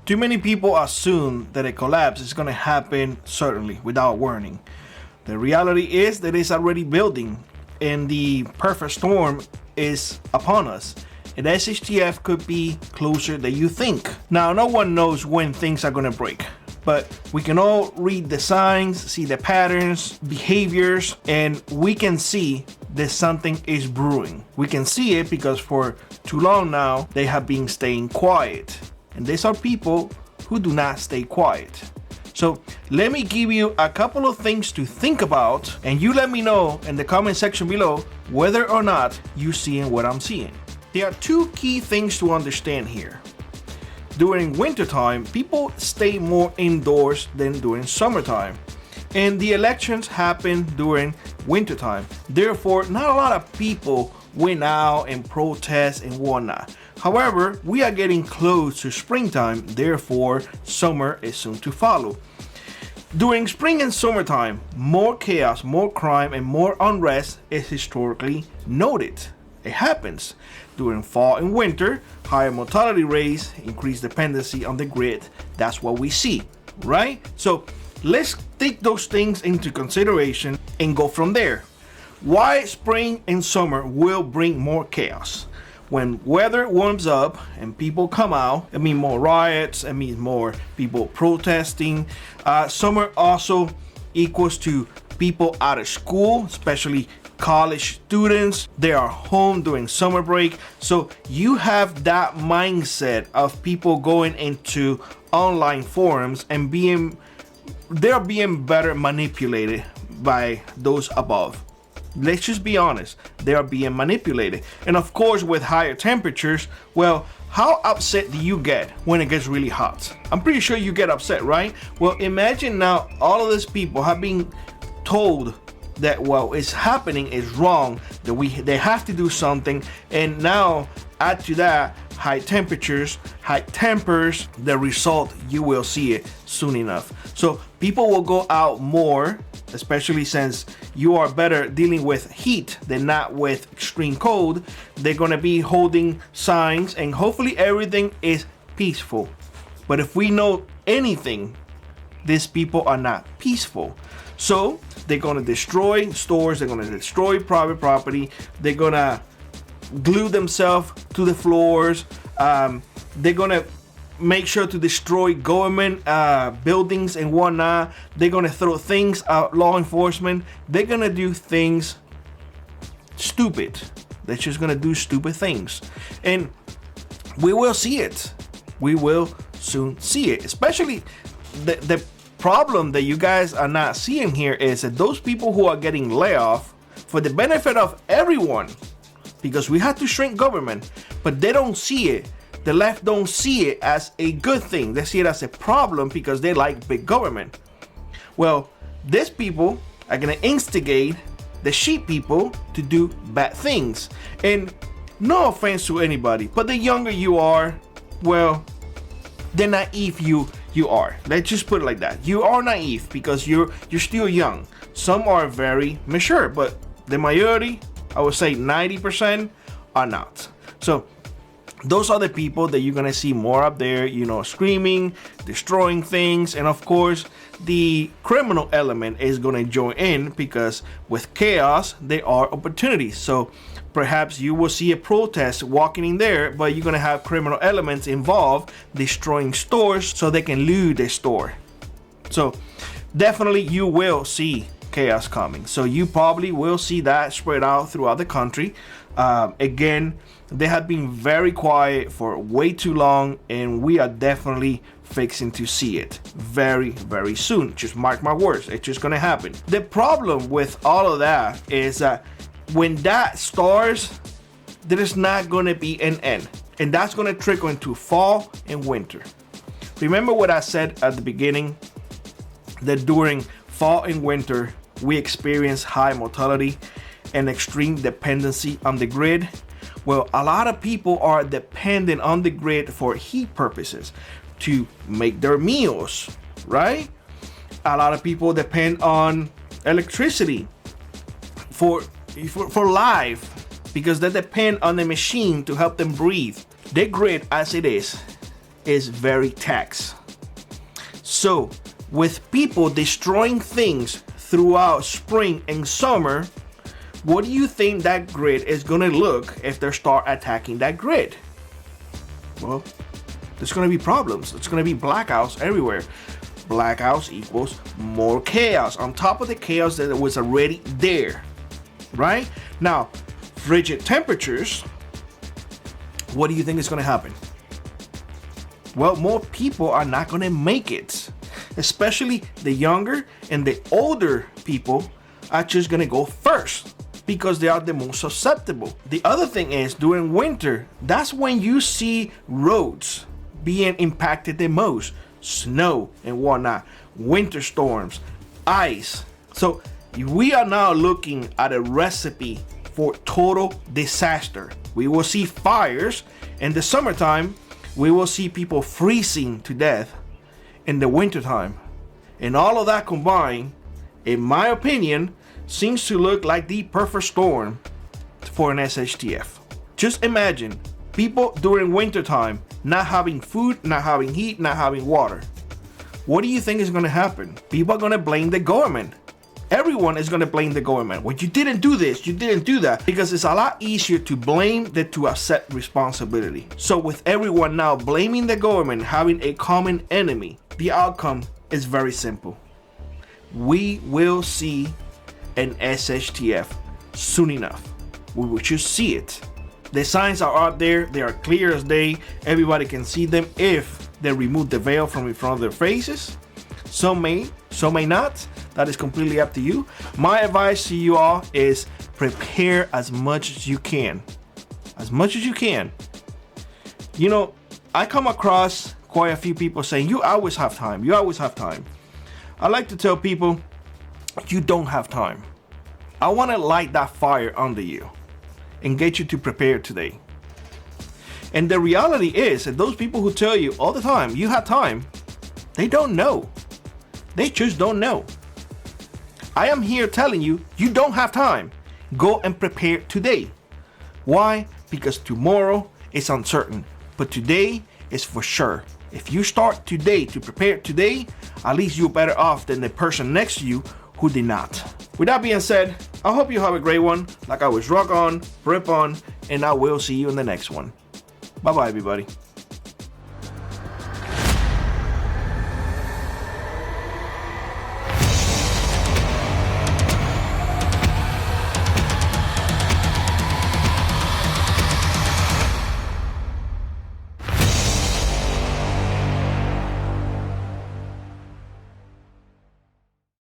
Too many people assume that a collapse is going to happen certainly without warning. The reality is that it's already building and the perfect storm is upon us. And SHTF could be closer than you think. Now, no one knows when things are going to break, but we can all read the signs, see the patterns, behaviors, and we can see that something is brewing. We can see it because for too long now, they have been staying quiet. And these are people who do not stay quiet. So let me give you a couple of things to think about, and you let me know in the comment section below whether or not you're seeing what I'm seeing. There are two key things to understand here. During wintertime, people stay more indoors than during summertime. And the elections happen during wintertime. Therefore, not a lot of people went out and protest and whatnot. However, we are getting close to springtime, therefore summer is soon to follow. During spring and summertime, more chaos, more crime, and more unrest is historically noted. It happens. During fall and winter, higher mortality rates, increased dependency on the grid. That's what we see, right? So let's take those things into consideration and go from there. Why spring and summer will bring more chaos? When weather warms up and people come out, it means more riots, it means more people protesting. Summer also equals to people out of school, especially college students. They are home during summer break. So you have that mindset of people going into online forums and they're being better manipulated by those above. Let's just be honest, they are being manipulated. And of course, with higher temperatures, well, how upset do you get when it gets really hot? I'm pretty sure you get upset, right? Well, imagine now all of these people have been told that what is happening is wrong, that they have to do something, and now add to that high temperatures, high tempers, the result, you will see it soon enough. So people will go out more, especially since you are better dealing with heat than not with extreme cold. They're gonna be holding signs and hopefully everything is peaceful. But if we know anything, these people are not peaceful. So they're gonna destroy stores, they're gonna destroy private property, they're gonna glue themselves to the floors, they're gonna make sure to destroy government buildings and whatnot. They're gonna throw things out, law enforcement. They're gonna do things stupid. They're just gonna do stupid things. And we will see it. We will soon see it. Especially the problem that you guys are not seeing here is that those people who are getting laid off for the benefit of everyone, because we have to shrink government, but they don't see it. The left don't see it as a good thing. They see it as a problem because they like big government. Well, these people are gonna instigate the sheep people to do bad things. And no offense to anybody, but the younger you are, well, the naive you are. Let's just put it like that. You are naive because you're still young. Some are very mature, but the majority, I would say 90%, are not. So those are the people that you're gonna see more up there, you know, screaming, destroying things, and of course the criminal element is gonna join in because with chaos there are opportunities. So perhaps you will see a protest walking in there, but you're gonna have criminal elements involved destroying stores so they can loot the store. So definitely you will see chaos coming. So you probably will see that spread out throughout the country. Again, they have been very quiet for way too long, and we are definitely fixing to see it very, very soon. Just mark my words, it's just gonna happen. The problem with all of that is that when that starts, there is not gonna be an end, and that's gonna trickle into fall and winter. Remember what I said at the beginning, that during fall and winter we experience high mortality and extreme dependency on the grid. Well, a lot of people are dependent on the grid for heat purposes to make their meals, right? A lot of people depend on electricity for life because they depend on the machine to help them breathe. The grid as it is is very taxed. So with people destroying things throughout spring and summer, what do you think that grid is gonna look if they start attacking that grid? Well, there's gonna be problems. It's gonna be blackouts everywhere. Blackouts equals more chaos on top of the chaos that was already there, right? Now, frigid temperatures, what do you think is gonna happen? Well, more people are not gonna make it, especially the younger and the older people are just gonna go first because they are the most susceptible. The other thing is during winter, that's when you see roads being impacted the most. Snow and whatnot, winter storms, ice. So we are now looking at a recipe for total disaster. We will see fires in the summertime. We will see people freezing to death in the wintertime. And all of that combined, in my opinion, seems to look like the perfect storm for an SHTF. Just imagine people during wintertime not having food, not having heat, not having water. What do you think is going to happen? People are going to blame the government. Everyone is going to blame the government. Well, you didn't do this, you didn't do that, because it's a lot easier to blame than to accept responsibility. So with everyone now blaming the government, having a common enemy, the outcome is very simple. We will see an SHTF soon enough. We will just see it. The signs are out there, they are clear as day. Everybody can see them if they remove the veil from in front of their faces. Some may not. That is completely up to you. My advice to you all is prepare as much as you can. As much as you can. You know, I come across quite a few people saying, you always have time. You always have time. I like to tell people, you don't have time. I want to light that fire under you and get you to prepare today. And the reality is that those people who tell you all the time you have time, they don't know. They just don't know. I am here telling you, you don't have time. Go and prepare today. Why? Because tomorrow is uncertain, but today is for sure. If you start today to prepare today, at least you're better off than the person next to you who did not. With that being said, I hope you have a great one. Like I was rock on, prep on, and I will see you in the next one. Bye-bye, everybody.